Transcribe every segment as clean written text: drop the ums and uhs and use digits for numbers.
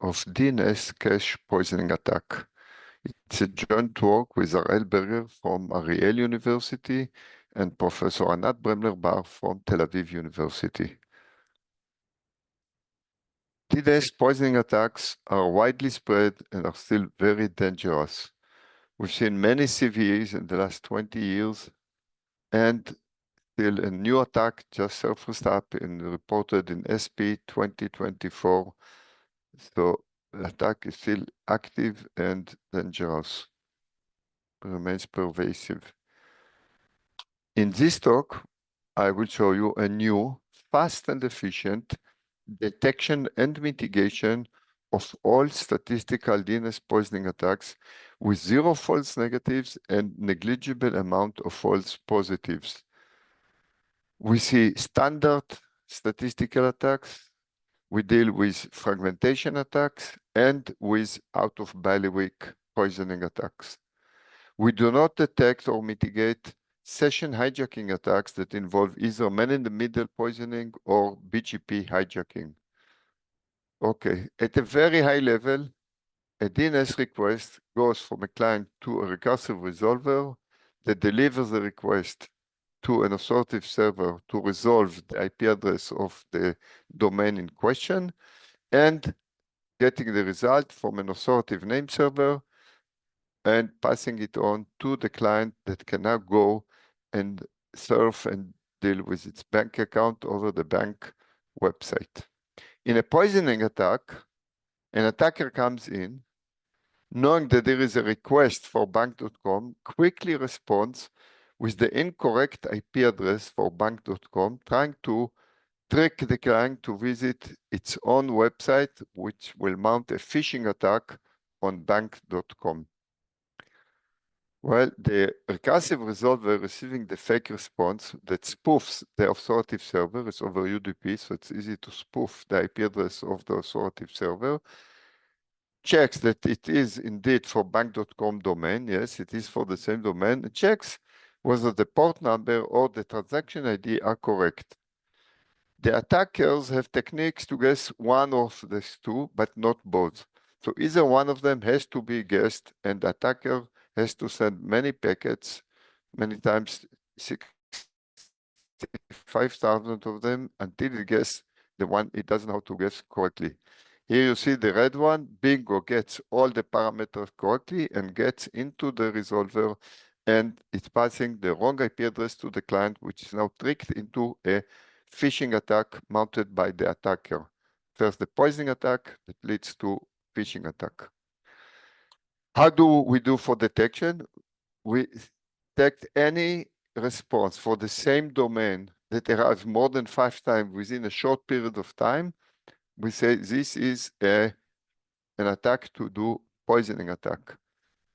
of DNS cache poisoning attack. It's a joint work with Ariel Berger from Ariel University and Professor Anat Bremner-Bar from Tel Aviv University. DNS poisoning attacks are widely spread and are still very dangerous. We've seen many CVEs in the last 20 years, and still a new attack just surfaced up and reported in SP 2024. So the attack is still active and dangerous, remains pervasive. In this talk, I will show you a new, fast and efficient detection and mitigation of all statistical DNS poisoning attacks with 0 false negatives and negligible amount of false positives. We see standard statistical attacks. We deal with fragmentation attacks and with out-of-bailiwick poisoning attacks. We do not detect or mitigate session hijacking attacks that involve either man-in-the-middle poisoning or BGP hijacking. Okay, at a very high level, a DNS request goes from a client to a recursive resolver that delivers the request to an authoritative server to resolve the IP address of the domain in question, and getting the result from an authoritative name server and passing it on to the client that can now go and surf and deal with its bank account over the bank website. In a poisoning attack, an attacker comes in, knowing that there is a request for bank.com, quickly responds with the incorrect IP address for bank.com, trying to trick the client to visit its own website, which will mount a phishing attack on bank.com. Well, the recursive resolver receiving the fake response that spoofs the authoritative server is over UDP, so it's easy to spoof the IP address of the authoritative server, checks that it is indeed for bank.com domain. Yes, it is for the same domain. It checks whether the port number or the transaction ID are correct. The attackers have techniques to guess one of these two, but not both. So either one of them has to be guessed, and the attacker has to send many packets, many times 65,000 of them, until he gets the one he doesn't know how to guess correctly. Here you see the red one, bingo, gets all the parameters correctly and gets into the resolver, and it's passing the wrong IP address to the client, which is now tricked into a phishing attack mounted by the attacker. First, the poisoning attack that leads to phishing attack. How do we do for detection? We detect any response for the same domain that arrives more than 5 times within a short period of time. We say this is an attack to do poisoning attack.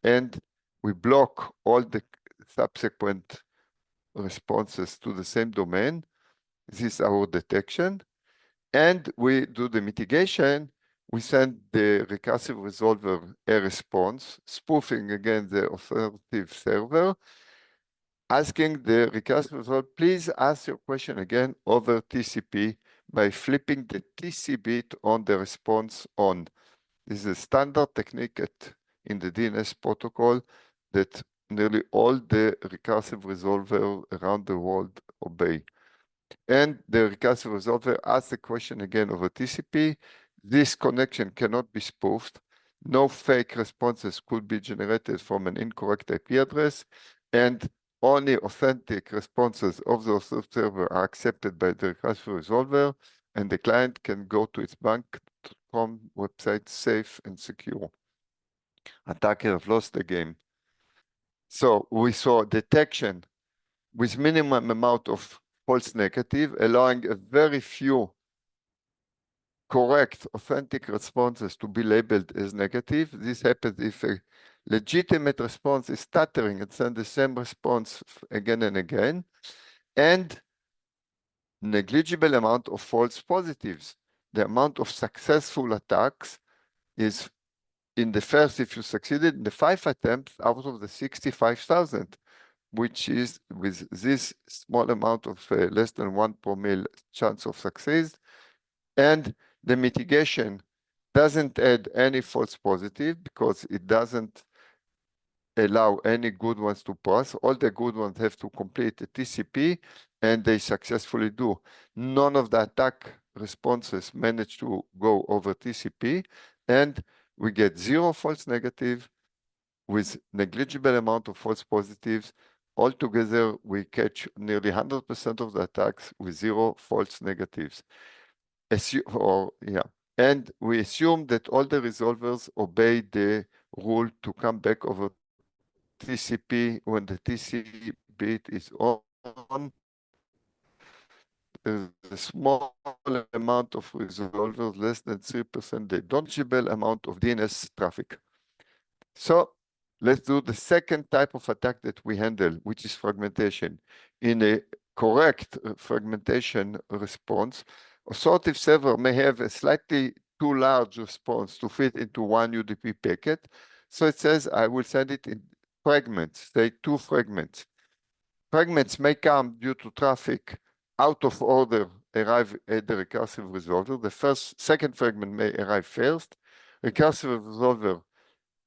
And we block all the subsequent responses to the same domain. This is our detection. And we do the mitigation. We send the recursive resolver a response, spoofing again the authoritative server, asking the recursive resolver, please ask your question again over TCP by flipping the TC bit on the response on. This is a standard technique in the DNS protocol that nearly all the recursive resolver around the world obey. And the recursive resolver asks the question again over TCP. This connection cannot be spoofed. No fake responses could be generated from an incorrect IP address, and only authentic responses of the server are accepted by the recursive resolver, and the client can go to its bank.com website safe and secure. Attackers have lost the game. So we saw detection with minimum amount of false negative, allowing a very few correct, authentic responses to be labeled as negative. This happens if a legitimate response is stuttering and sends the same response again and again, and negligible amount of false positives. The amount of successful attacks is in the first, if you succeeded, in the 5 attempts out of the 65,000, which is with this small amount of less than 1 promille chance of success. And the mitigation doesn't add any false positive because it doesn't allow any good ones to pass. All the good ones have to complete the TCP, and they successfully do. None of the attack responses manage to go over TCP, and we get 0 false negative with negligible amount of false positives. Altogether, we catch nearly 100% of the attacks with 0 false negatives. And we assume that all the resolvers obey the rule to come back over TCP when the TCP bit is on. There's a small amount of resolvers, less than 3%, the negligible amount of DNS traffic. So let's do the second type of attack that we handle, which is fragmentation. In a correct fragmentation response, authoritative server may have a slightly too large response to fit into one UDP packet. So it says, I will send it in fragments, say 2 fragments. Fragments may come due to traffic out of order arrive at the recursive resolver. The second fragment may arrive first. Recursive resolver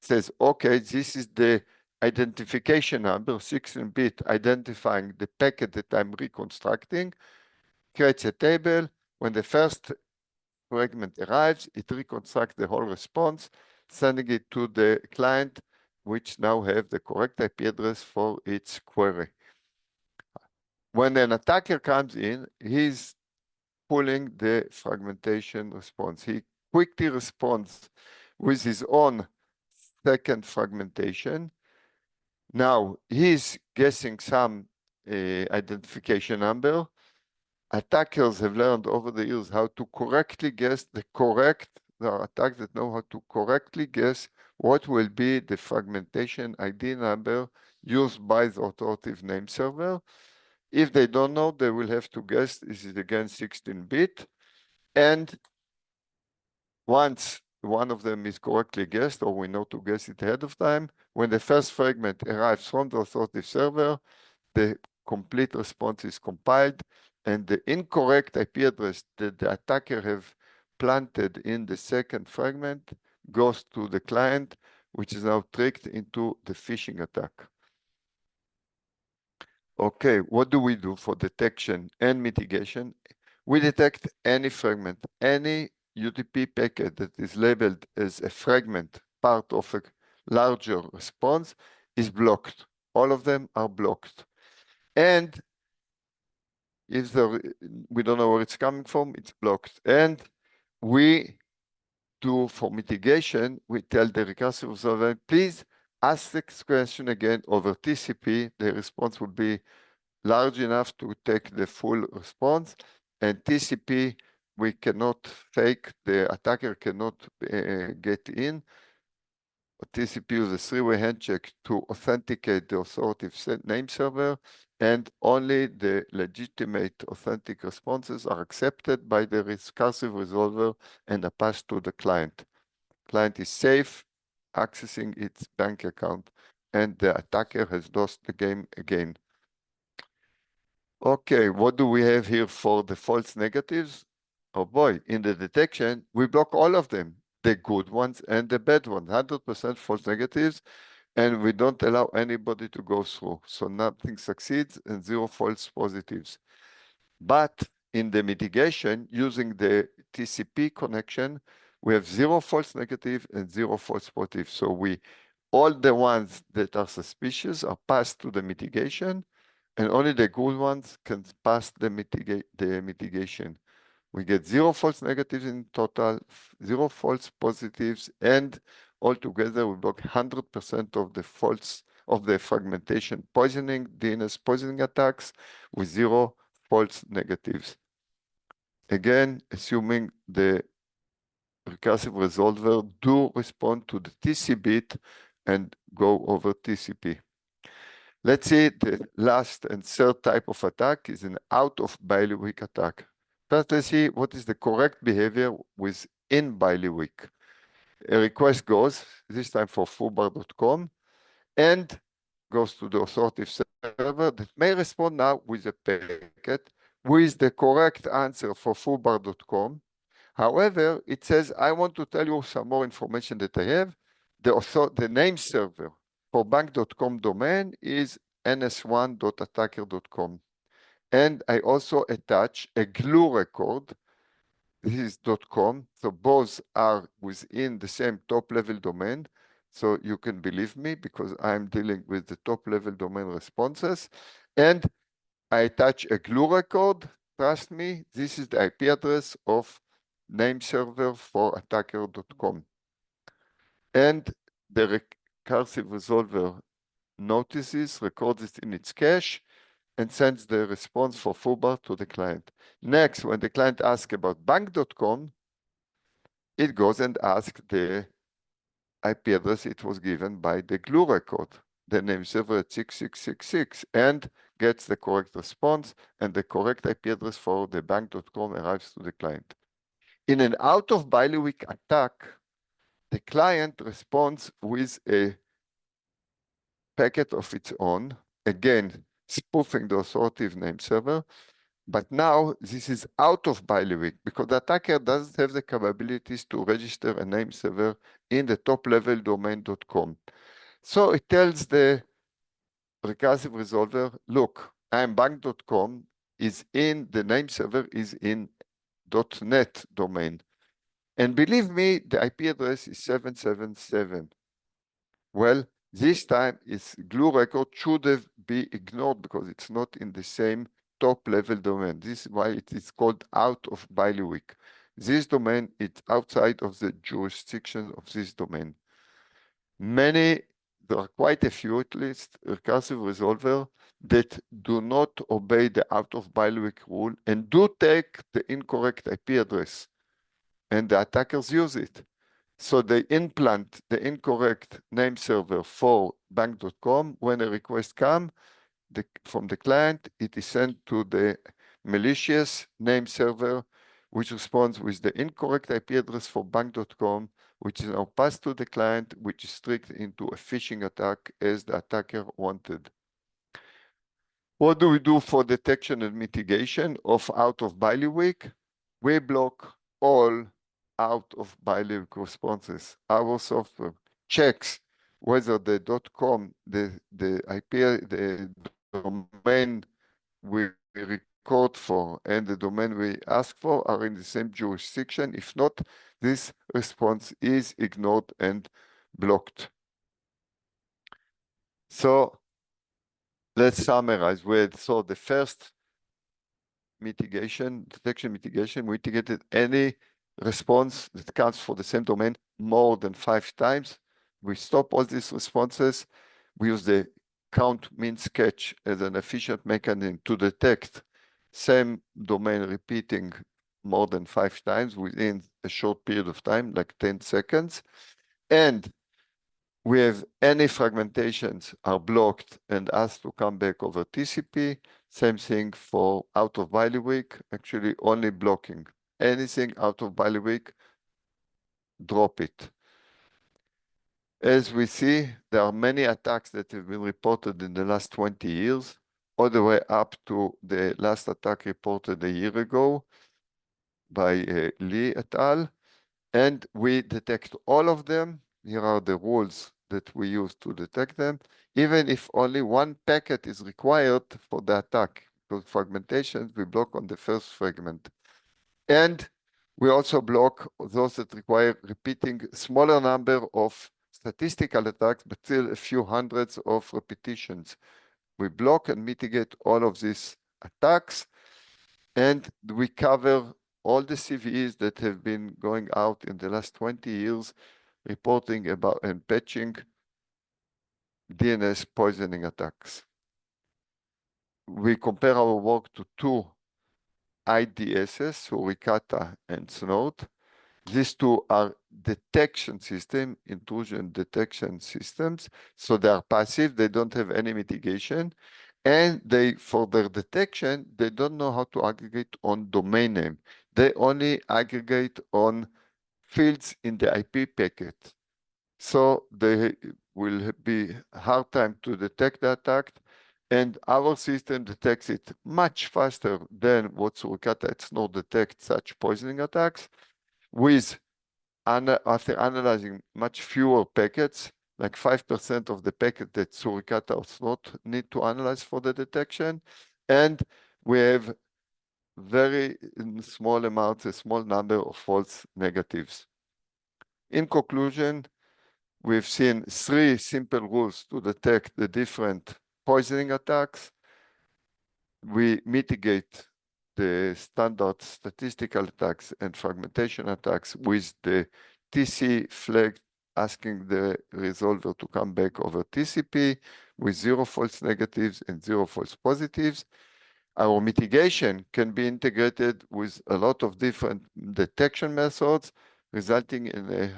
says, okay, this is the identification number, 16-bit identifying the packet that I'm reconstructing, creates a table. When the first fragment arrives, it reconstructs the whole response, sending it to the client, which now have the correct IP address for its query. When an attacker comes in, he's pulling the fragmentation response. He quickly responds with his own second fragmentation. Now, he's guessing some identification number. Attackers have learned over the years how to correctly guess there are attacks that know how to correctly guess what will be the fragmentation ID number used by the authoritative name server. If they don't know, they will have to guess this is again 16-bit. And once one of them is correctly guessed, or we know to guess it ahead of time, when the first fragment arrives from the authoritative server, the complete response is compiled, and the incorrect IP address that the attacker have planted in the second fragment goes to the client, which is now tricked into the phishing attack. Okay, what do we do for detection and mitigation? We detect any fragment, any UDP packet that is labeled as a fragment, part of a larger response, is blocked. All of them are blocked. And if we don't know where it's coming from, it's blocked. And we do, for mitigation, we tell the recursive resolver, please ask the question again over TCP. The response will be large enough to take the full response. And TCP, we cannot fake, the attacker cannot get in. TCP uses a 3-way handshake to authenticate the authoritative name server, and only the legitimate authentic responses are accepted by the recursive resolver and are passed to the client. Client is safe, accessing its bank account, and the attacker has lost the game again. Okay, what do we have here for the false negatives? Oh boy, in the detection, we block all of them, the good ones and the bad ones, 100% false negatives, and we don't allow anybody to go through. So nothing succeeds and 0 false positives. But in the mitigation, using the TCP connection, we have 0 false negative and 0 false positive. So all the ones that are suspicious are passed to the mitigation, and only the good ones can pass the mitigation. We get 0 false negatives in total, 0 false positives, and altogether we block 100% of the fragmentation poisoning, DNS poisoning attacks with 0 false negatives. Again, assuming the recursive resolver do respond to the TC bit and go over TCP. Let's see, the last and third type of attack is an out-of-bailiwick attack. First, let's see what is the correct behavior within bailiwick. A request goes, this time for foobar.com, and goes to the authoritative server that may respond now with a packet with the correct answer for foobar.com. However, it says, I want to tell you some more information that I have. The name server for bank.com domain is ns1.attacker.com. And I also attach a glue record. This is .com. So both are within the same top level domain. So you can believe me because I'm dealing with the top level domain responses. And I attach a glue record. Trust me, this is the IP address of name server for attacker.com. And the recursive resolver notices, records it in its cache, and sends the response for foobar to the client. Next, when the client asks about bank.com, it goes and asks the IP address it was given by the glue record, the name server at 6666, and gets the correct response, and the correct IP address for the bank.com arrives to the client. In an out-of-bailiwick attack, the client responds with a packet of its own, again, spoofing the authoritative name server. But now this is out of bailiwick because the attacker doesn't have the capabilities to register a name server in the top level domain.com. So it tells the recursive resolver, look, I'm bank.com is in the name server is in .net domain. And believe me, the IP address is 777. Well, this time its glue record should have been ignored because it's not in the same top level domain. This is why it is called out of bailiwick. This domain is outside of the jurisdiction of this domain. There are quite a few at least, recursive resolver that do not obey the out of bailiwick rule and do take the incorrect IP address, and the attackers use it. So they implant the incorrect name server for bank.com. When a request comes from the client, it is sent to the malicious name server, which responds with the incorrect IP address for bank.com, which is now passed to the client, which is tricked into a phishing attack as the attacker wanted. What do we do for detection and mitigation of out of bailiwick? We block all out of bailiwick responses. Our software checks whether the .com, the IP, the domain we record for and the domain we ask for are in the same jurisdiction. If not, this response is ignored and blocked. So let's summarize. So the first detection mitigation, we mitigated any response that comes for the same domain more than 5 times. We stop all these responses. We use the count means catch as an efficient mechanism to detect same domain repeating more than 5 times within a short period of time, like 10 seconds. And we have any fragmentations are blocked and asked to come back over TCP. Same thing for out of bailiwick, actually only blocking. Anything out of bailiwick, drop it. As we see, there are many attacks that have been reported in the last 20 years, all the way up to the last attack reported a year ago by Lee et al. And we detect all of them. Here are the rules that we use to detect them, even if only one packet is required for the attack. Because fragmentations, we block on the first fragment. And we also block those that require repeating smaller number of statistical attacks, but still a few hundreds of repetitions. We block and mitigate all of these attacks, and we cover all the CVEs that have been going out in the last 20 years, reporting about and patching DNS poisoning attacks. We compare our work to 2 IDSs, Suricata and Snort. These 2 are detection system, intrusion detection systems. So they are passive, they don't have any mitigation. And for their detection, they don't know how to aggregate on domain name. They only aggregate on fields in the IP packet. So they will be hard time to detect the attack. And our system detects it much faster than what Suricata and Snort detect such poisoning attacks. with, after analyzing much fewer packets, like 5% of the packet that suricata or slot need to analyze for the detection. And we have very small amounts, a small number of false negatives. In conclusion, we've seen 3 simple rules to detect the different poisoning attacks. We mitigate the standard statistical attacks and fragmentation attacks with the TC flag asking the resolver to come back over TCP with 0 false negatives and 0 false positives. Our mitigation can be integrated with a lot of different detection methods, resulting in a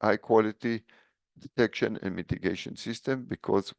high quality detection and mitigation system, because